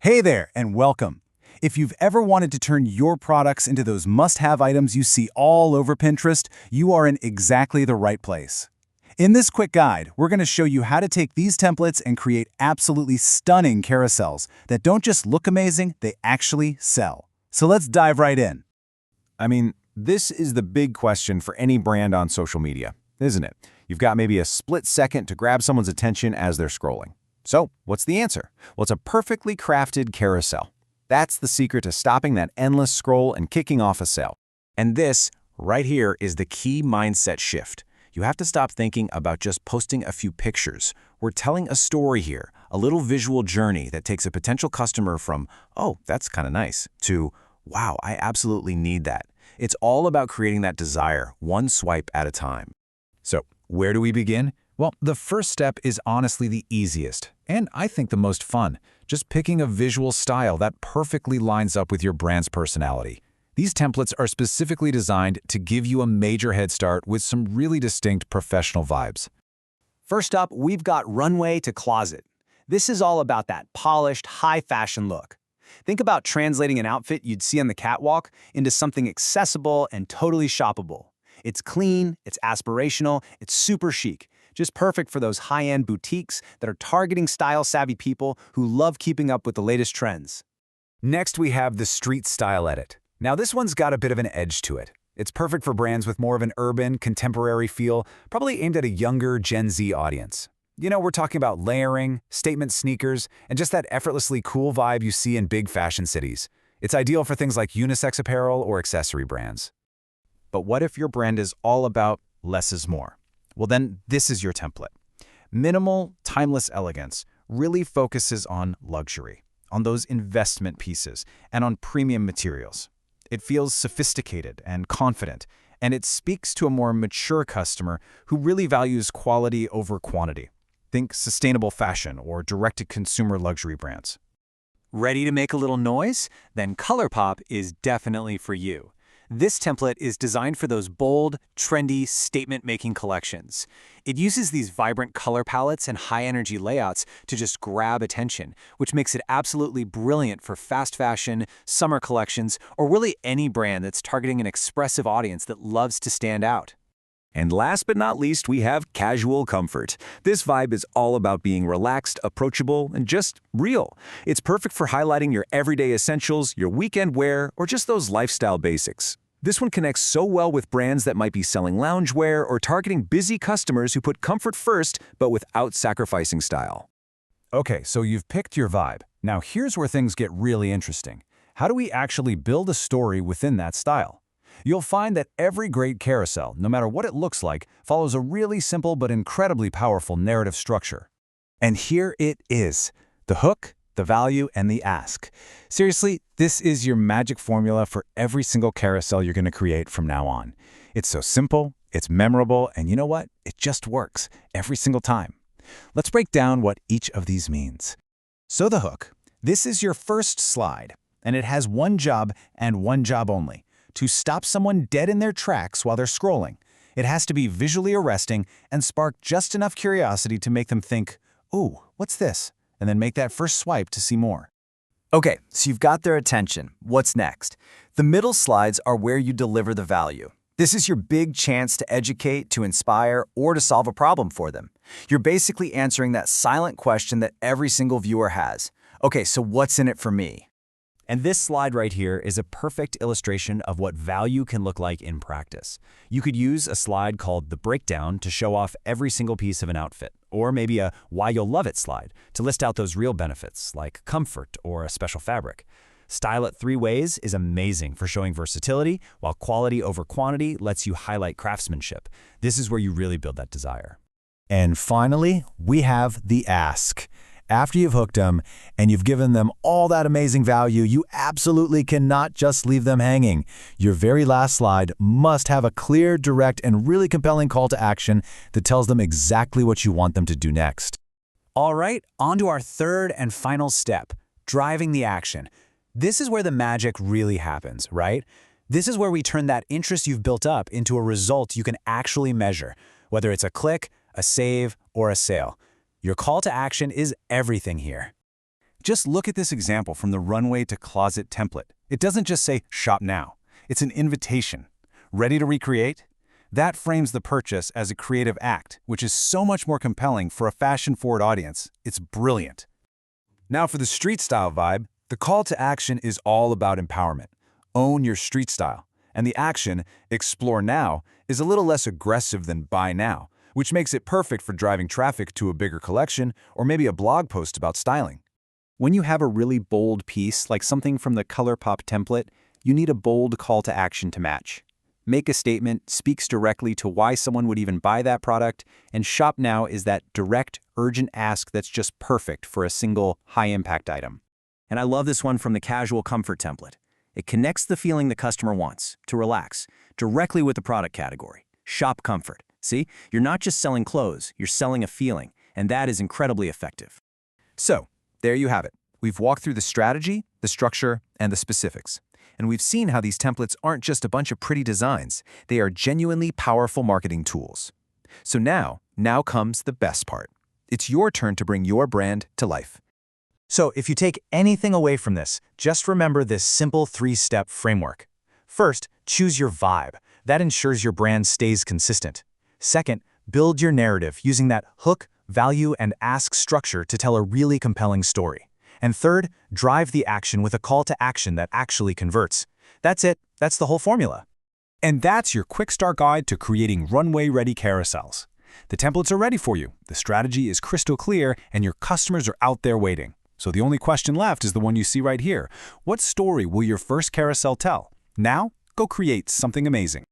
Hey there, and welcome. If you've ever wanted to turn your products into those must-have items you see all over Pinterest, you are in exactly the right place. In this quick guide, we're going to show you how to take these templates and create absolutely stunning carousels that don't just look amazing, they actually sell. So let's dive right in. This is the big question for any brand on social media, isn't it? You've got maybe a split second to grab someone's attention as they're scrolling. So, what's the answer? Well, it's a perfectly crafted carousel. That's the secret to stopping that endless scroll and kicking off a sale. And this, right here, is the key mindset shift. You have to stop thinking about just posting a few pictures. We're telling a story here, a little visual journey that takes a potential customer from, oh, that's kind of nice, to, wow, I absolutely need that. It's all about creating that desire, one swipe at a time. So, where do we begin? Well, the first step is honestly the easiest, and I think the most fun. Just picking a visual style that perfectly lines up with your brand's personality. These templates are specifically designed to give you a major head start with some really distinct professional vibes. First up, we've got Runway to Closet. This is all about that polished, high-fashion look. Think about translating an outfit you'd see on the catwalk into something accessible and totally shoppable. It's clean, it's aspirational, it's super chic. Just perfect for those high-end boutiques that are targeting style-savvy people who love keeping up with the latest trends. Next, we have the Street Style Edit. Now, this one's got a bit of an edge to it. It's perfect for brands with more of an urban, contemporary feel, probably aimed at a younger Gen Z audience. You know, we're talking about layering, statement sneakers, and just that effortlessly cool vibe you see in big fashion cities. It's ideal for things like unisex apparel or accessory brands. But what if your brand is all about less is more? Well, then this is your template. Minimal, timeless elegance really focuses on luxury, on those investment pieces, and on premium materials. It feels sophisticated and confident, and it speaks to a more mature customer who really values quality over quantity. Think sustainable fashion or direct-to-consumer luxury brands. Ready to make a little noise? Then ColourPop is definitely for you. This template is designed for those bold, trendy, statement-making collections. It uses these vibrant color palettes and high-energy layouts to just grab attention, which makes it absolutely brilliant for fast fashion, summer collections, or really any brand that's targeting an expressive audience that loves to stand out. And last but not least, we have casual comfort. This vibe is all about being relaxed, approachable, and just real. It's perfect for highlighting your everyday essentials, your weekend wear, or just those lifestyle basics. This one connects so well with brands that might be selling loungewear or targeting busy customers who put comfort first, but without sacrificing style. Okay, so you've picked your vibe. Now here's where things get really interesting. How do we actually build a story within that style? You'll find that every great carousel, no matter what it looks like, follows a really simple but incredibly powerful narrative structure. And here it is: the hook, the value, and the ask. Seriously, this is your magic formula for every single carousel you're going to create from now on. It's so simple, it's memorable, and you know what? It just works every single time. Let's break down what each of these means. So the hook. This is your first slide, and it has one job and one job only: to stop someone dead in their tracks while they're scrolling. It has to be visually arresting and spark just enough curiosity to make them think, "Ooh, what's this?" and then make that first swipe to see more. Okay, so you've got their attention. What's next? The middle slides are where you deliver the value. This is your big chance to educate, to inspire, or to solve a problem for them. You're basically answering that silent question that every single viewer has. Okay, so what's in it for me? And this slide right here is a perfect illustration of what value can look like in practice. You could use a slide called the breakdown to show off every single piece of an outfit, or maybe a why you'll love it slide to list out those real benefits like comfort or a special fabric. Style it 3 ways is amazing for showing versatility, while quality over quantity lets you highlight craftsmanship. This is where you really build that desire. And finally, we have the ask. After you've hooked them and you've given them all that amazing value, you absolutely cannot just leave them hanging. Your very last slide must have a clear, direct, and really compelling call to action that tells them exactly what you want them to do next. All right, on to our third and final step, driving the action. This is where the magic really happens, right? This is where we turn that interest you've built up into a result you can actually measure, whether it's a click, a save, or a sale. Your call to action is everything here. Just look at this example from the Runway to Closet template. It doesn't just say, shop now. It's an invitation. Ready to recreate? That frames the purchase as a creative act, which is so much more compelling for a fashion-forward audience. It's brilliant. Now for the street style vibe, the call to action is all about empowerment. Own your street style. And the action, explore now, is a little less aggressive than buy now, which makes it perfect for driving traffic to a bigger collection or maybe a blog post about styling. When you have a really bold piece, like something from the ColourPop template, you need a bold call to action to match. Make a statement, speaks directly to why someone would even buy that product, and Shop Now is that direct, urgent ask that's just perfect for a single, high-impact item. And I love this one from the Casual Comfort template. It connects the feeling the customer wants, to relax, directly with the product category. Shop Comfort. See, you're not just selling clothes, you're selling a feeling, and that is incredibly effective. So, there you have it. We've walked through the strategy, the structure, and the specifics. And we've seen how these templates aren't just a bunch of pretty designs. They are genuinely powerful marketing tools. So now comes the best part. It's your turn to bring your brand to life. So if you take anything away from this, just remember this simple 3-step framework. First, choose your vibe. That ensures your brand stays consistent. Second, build your narrative using that hook, value, and ask structure to tell a really compelling story. And third, drive the action with a call to action that actually converts. That's it. That's the whole formula. And that's your quick start guide to creating runway-ready carousels. The templates are ready for you, the strategy is crystal clear, and your customers are out there waiting. So the only question left is the one you see right here. What story will your first carousel tell? Now, go create something amazing.